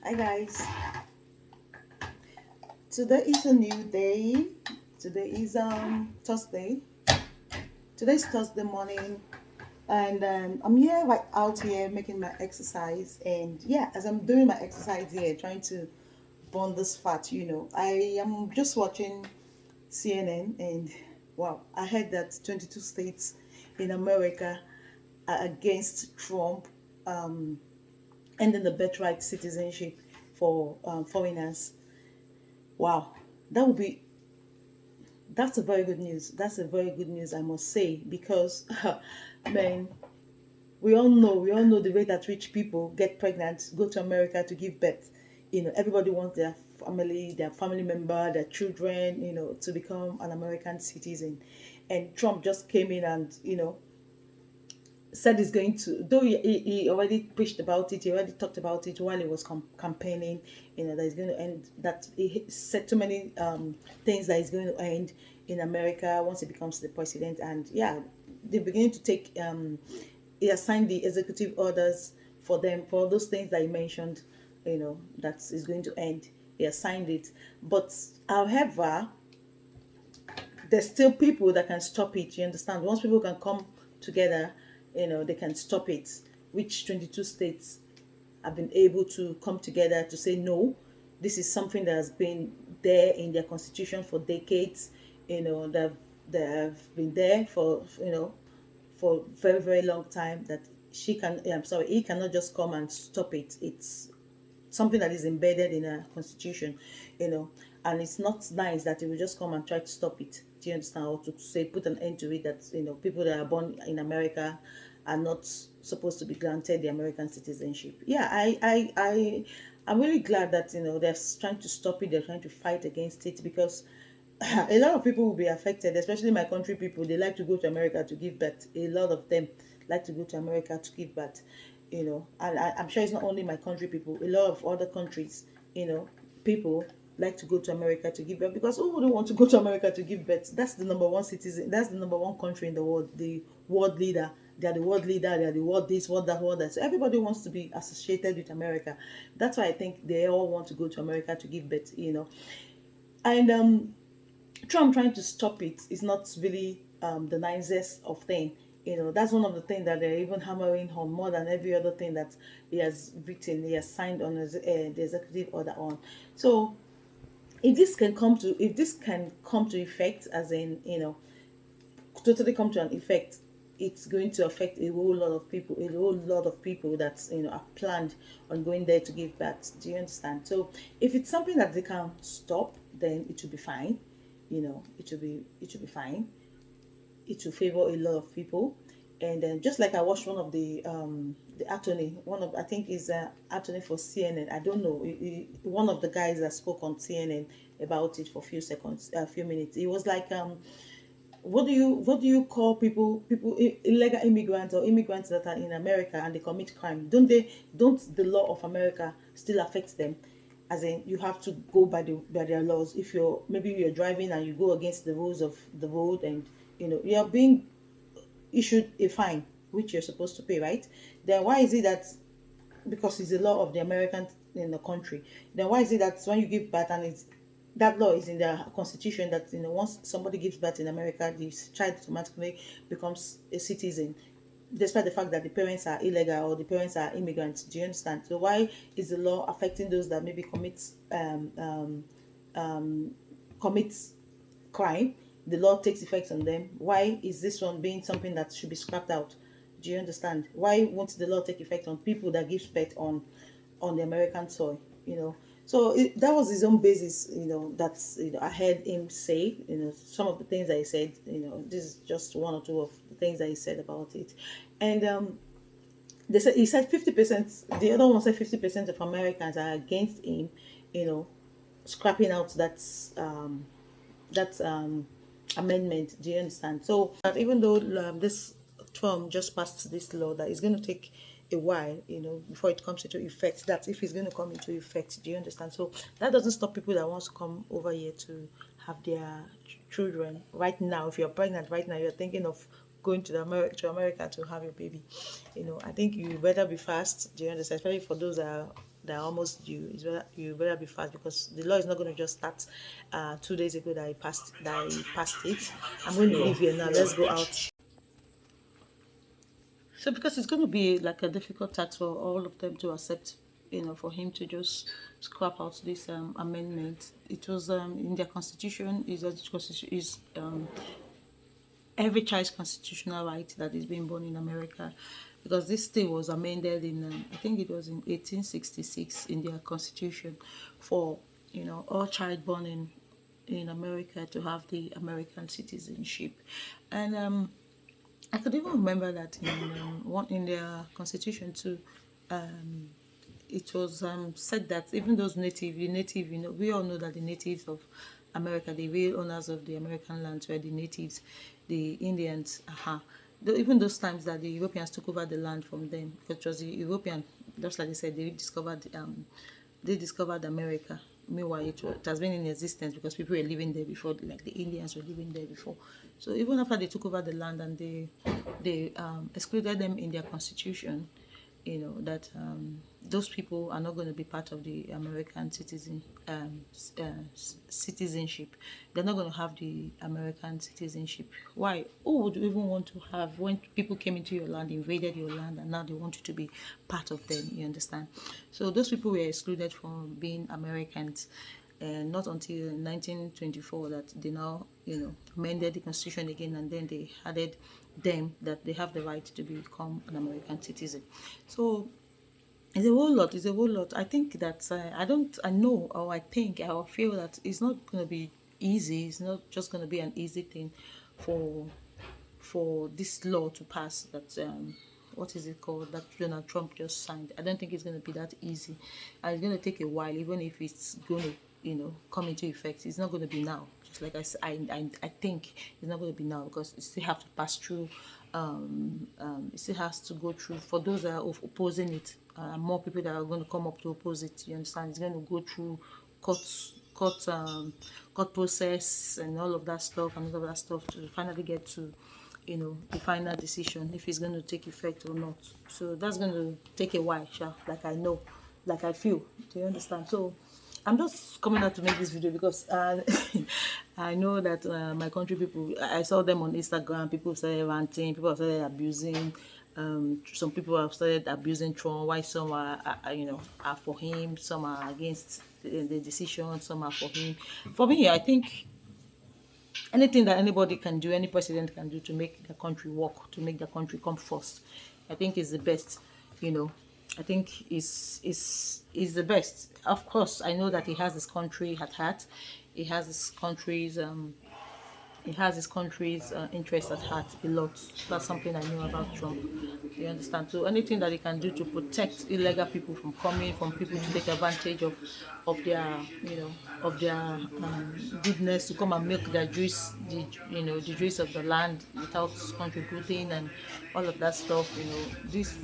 Hi guys. Today is a new day. Today is Thursday. Today's Thursday morning, and I'm here right out here making my exercise. And yeah, as I'm doing my exercise here, trying to burn this fat, I am just watching CNN, and wow, I heard that 22 states in America are against Trump um, ending the birthright citizenship for foreigners. Wow, that would be that's a very good news. That's a very good news, I must say, because man, we all know the rate at which people get pregnant, go to America to give birth. Everybody wants their family member, their children, to become an American citizen. And Trump just came in and said he's going to, though he already preached about it, he already talked about it while he was campaigning, that he's going to end, that he said too many things that he's going to end in America once he becomes the president. And yeah, they're beginning to take, he assigned the executive orders for them, for all those things that he mentioned, that is going to end. He assigned it. But however, there's still people that can stop it. You understand? Once people can come together, they can stop it. Which 22 states have been able to come together to say no. This is something that has been there in their constitution for decades. They've been there for very very long time. That I'm sorry, he cannot just come and stop it. It's something that is embedded in a constitution, you know, and it's not nice that it will just come and try to stop it. Do you understand? Or to say put an end to it, that people that are born in America are not supposed to be granted the American citizenship. Yeah, I'm really glad that they're trying to stop it. They're trying to fight against it because a lot of people will be affected, especially my country people. They like to go to America to give birth. A lot of them like to go to America to give birth, and I'm sure it's not only my country people. A lot of other countries, people like to go to America to give birth because who wouldn't want to go to America to give birth? That's the number one citizen. That's the number one country in the world. The world leader. They are the world leader. They are the world this, world that, world that. So everybody wants to be associated with America. That's why I think they all want to go to America to give birth. And Trump trying to stop it is not really the nicest of thing. That's one of the things that they're even hammering on more than every other thing that he has written, he has signed on the executive order on. So if this can come to effect, as in totally come to an effect, it's going to affect a whole lot of people, that have planned on going there to give birth. Do you understand? So if it's something that they can stop, then it will be fine. It will be fine. It will favor a lot of people. And then just like I watched one of the attorney, one of I think is attorney for CNN. I don't know. One of the guys that spoke on CNN about it for a few seconds, a few minutes. It was like what do you call people illegal immigrants or immigrants that are in America and they commit crime? Don't the law of America still affect them? As in, you have to go by their laws. If you're driving and you go against the rules of the road, and you're being issued a fine which you're supposed to pay, right? Then why is it that, because it's the law of the American in the country, then why is it that when you give birth, and it's that law is in the constitution, that once somebody gives birth in America, this child automatically becomes a citizen, despite the fact that the parents are illegal or the parents are immigrants? Do you understand? So why is the law affecting those that maybe commits crime? The law takes effect on them. Why is this one being something that should be scrapped out? Do you understand? Why won't the law take effect on people that give birth on the American soil? So that was his own basis. That's I heard him say. Some of the things that he said. This is just one or two of the things that he said about it, and he said 50%. The other one said 50% of Americans are against him. Scrapping out that amendment. Do you understand? So that even though this Trump just passed this law, that is going to take a while, before it comes into effect. That if it's going to come into effect, do you understand? So that doesn't stop people that wants to come over here to have their children right now. If you're pregnant right now, you're thinking of going to America to have your baby. I think you better be fast. Do you understand? Especially for those that are that are almost due, is better you better be fast, because the law is not going to just start 2 days ago that I passed it. I'm going to leave here now. Let's go out. So because it's going to be like a difficult task for all of them to accept, for him to just scrap out this amendment. It was in their constitution, is every child's constitutional right that is being born in America, because this thing was amended in I think it was in 1866 in their constitution for all child born in America to have the American citizenship, and I could even remember that in one in their constitution too. It was said that even those the native, we all know that the natives of America, the real owners of the American lands, were the natives, the Indians. Even those times that the Europeans took over the land from them, because it was the European, just like they said, they discovered America. Meanwhile, it has been in existence because people were living there before, like the Indians were living there before. So even after they took over the land and they excluded them in their constitution, that those people are not going to be part of the American citizenship. They're not going to have the American citizenship. Why? Who would you even want to have when people came into your land, invaded your land, and now they want you to be part of them? You understand? So those people were excluded from being Americans. And not until 1924 that they now, amended the constitution again, and then they added them that they have the right to become an American citizen. So it's a whole lot. It's a whole lot. I think that I know, or I think, or I feel that it's not going to be easy. It's not just going to be an easy thing for this law to pass. That what is it called, that Donald Trump just signed. I don't think it's going to be that easy, and it's going to take a while. Even if it's going to come into effect, it's not going to be now. Just like I think it's not going to be now, because it still have to pass through. It still has to go through, for those that are opposing it. More people that are going to come up to oppose it. You understand? It's going to go through court process and all of that stuff to finally get to the final decision, if it's going to take effect or not. So that's going to take a while, like I know, like I feel. Do you understand? So I'm just coming out to make this video because I know that my country people, I saw them on Instagram. People started ranting, people have started abusing. Some people have started abusing Trump. Why some are for him, some are against the decision, some are for him. For me, I think anything that anybody can do, any president can do to make the country work, to make the country come first, I think is the best. I think is the best. Of course, I know that he has his country at heart. He has his country's interest at heart a lot. That's something I know about Trump. You understand? So anything that he can do to protect illegal people from coming, from people to take advantage of their goodness, to come and milk their juice, the juice of the land without contributing and all of that stuff. This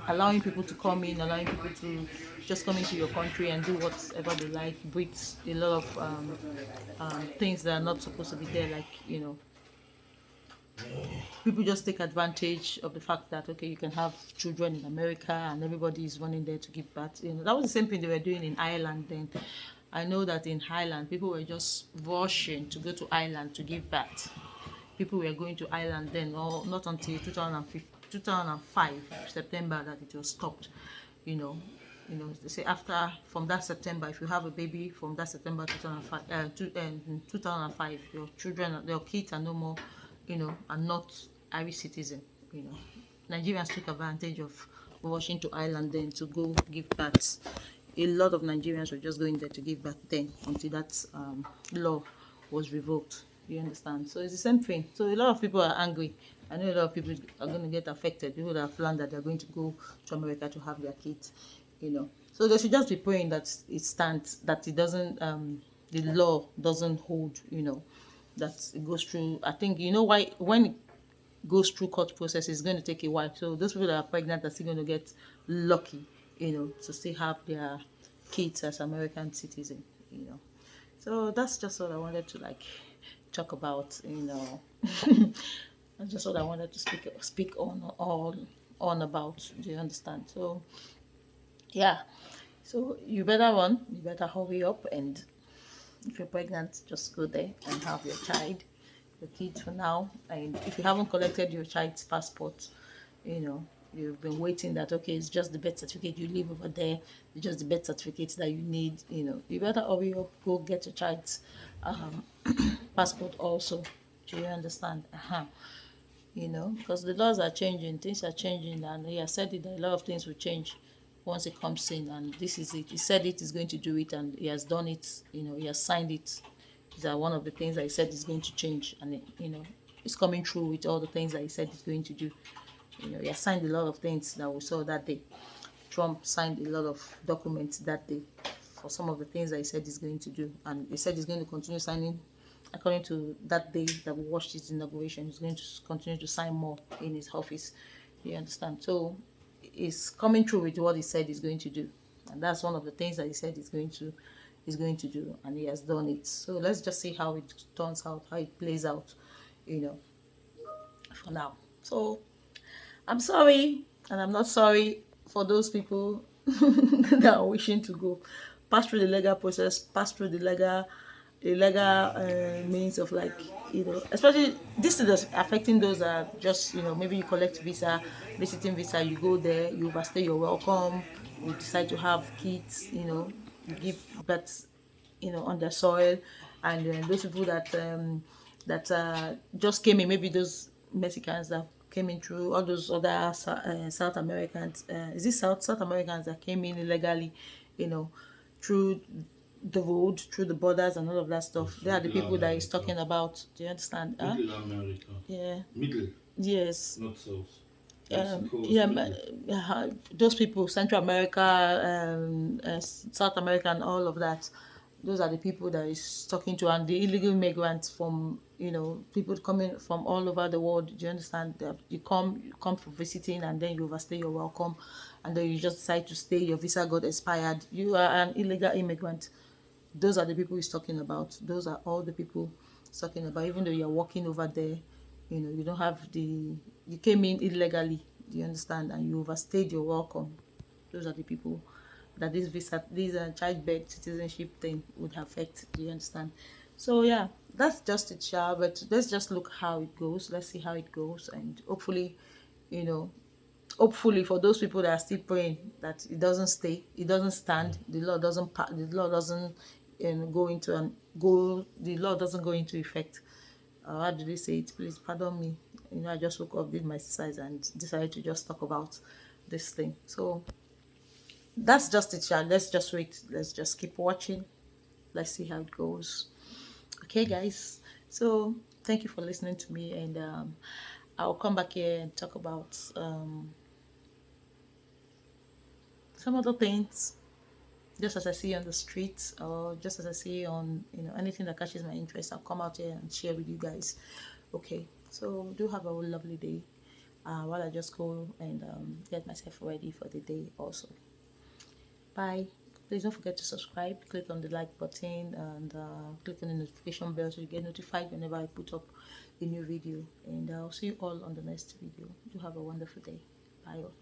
allowing people to come in, allowing people to just come into your country and do whatever they like, breeds a lot of things that are not supposed to be there, like people just take advantage of the fact that, okay, you can have children in America and everybody is running there to give birth. That was the same thing they were doing in Ireland then. I know that in Ireland people were just rushing to go to Ireland to give birth. People were going to Ireland then, or not until 2005 September that it was stopped. They say from that September, if you have a baby from that September 2005, your kids are no more, are not Irish citizen. Nigerians took advantage of rushing to Ireland then to go give birth. A lot of Nigerians were just going there to give birth then, until that law was revoked. You understand? So it's the same thing. So a lot of people are angry. I know a lot of people are going to get affected. People that have planned that they're going to go to America to have their kids. So they should just be praying that it stands, that it doesn't, the law doesn't hold, that it goes through. I think, why, when it goes through court process, it's going to take a while. So those people that are pregnant are still going to get lucky, to still have their kids as American citizen, So that's just what I wanted to talk about, That's just what I wanted to speak on about. Do you understand? So yeah, So you better run, you better hurry up, and if you're pregnant, just go there and have your child, your kids for now. And if you haven't collected your child's passport, you know, you've been waiting that, okay, it's just the birth certificate, you live over there, it's just the birth certificate that you need, you better hurry up, go get your child's um, passport also. Do you understand? Because the laws are changing, things are changing, and he has said it that a lot of things will change once it comes in, and this is it. He said it is going to do it, and he has done it. He has signed it. These are one of the things that he said is going to change, and it's coming through with all the things that he said he's going to do. He has signed a lot of things that we saw that day. Trump signed a lot of documents that day for some of the things that he said he's going to do, and he said he's going to continue signing. According to that day that we watched his inauguration, he's going to continue to sign more in his office. You understand? So he's coming through with what he said he's going to do, and that's one of the things that he said he's going to do, and he has done it. So let's just see how it turns out, how it plays out, you know, for now. So I'm sorry, and I'm not sorry for those people that are wishing to go pass through the legal process, pass through the legal means of, like, especially this is affecting those that just, maybe you collect visa, visiting visa, you go there, you overstay your welcome, you decide to have kids, you give birth, on the soil, and those people that just came in, maybe those Mexicans that came in through, all those other South Americans, is this South Americans that came in illegally, you know, through the road, through the borders and all of that stuff. They are the people that he's talking about. Do you understand? Middle America. Yeah. Middle, Yes. not South. Mexico is Yeah, middle. those people, Central America, South America, and all of that. Those are the people that he's talking to, and the illegal migrants from, people coming from all over the world. Do you understand? That you come for visiting, and then you overstay your welcome, and then you just decide to stay. Your visa got expired. You are an illegal immigrant. Those are the people he's talking about. Those are all the people he's talking about. Even though you're working over there, you don't have you came in illegally, do you understand? And you overstayed your welcome. Those are the people that this childbirth citizenship thing would affect. Do you understand? So yeah, that's just it, Sha. But let's just look how it goes. Let's see how it goes, and you know, hopefully for those people that are still praying that it doesn't stand, the law doesn't the law doesn't go into and go the law doesn't go into effect. How do they say it? Please pardon me. I just woke up, did my exercise, and decided to just talk about this thing. So that's just it, child. Let's just wait. Let's just keep watching. Let's see how it goes. Okay, guys. So thank you for listening to me, and I'll come back here and talk about some other things, just as I see on the streets, or just as I see on anything that catches my interest. I'll come out here and share with you guys. Okay, so do have a lovely day while I just go and get myself ready for the day also. Bye. Please don't forget to subscribe, click on the like button, and click on the notification bell so you get notified whenever I put up a new video. And I'll see you all on the next video. Do have a wonderful day. Bye all.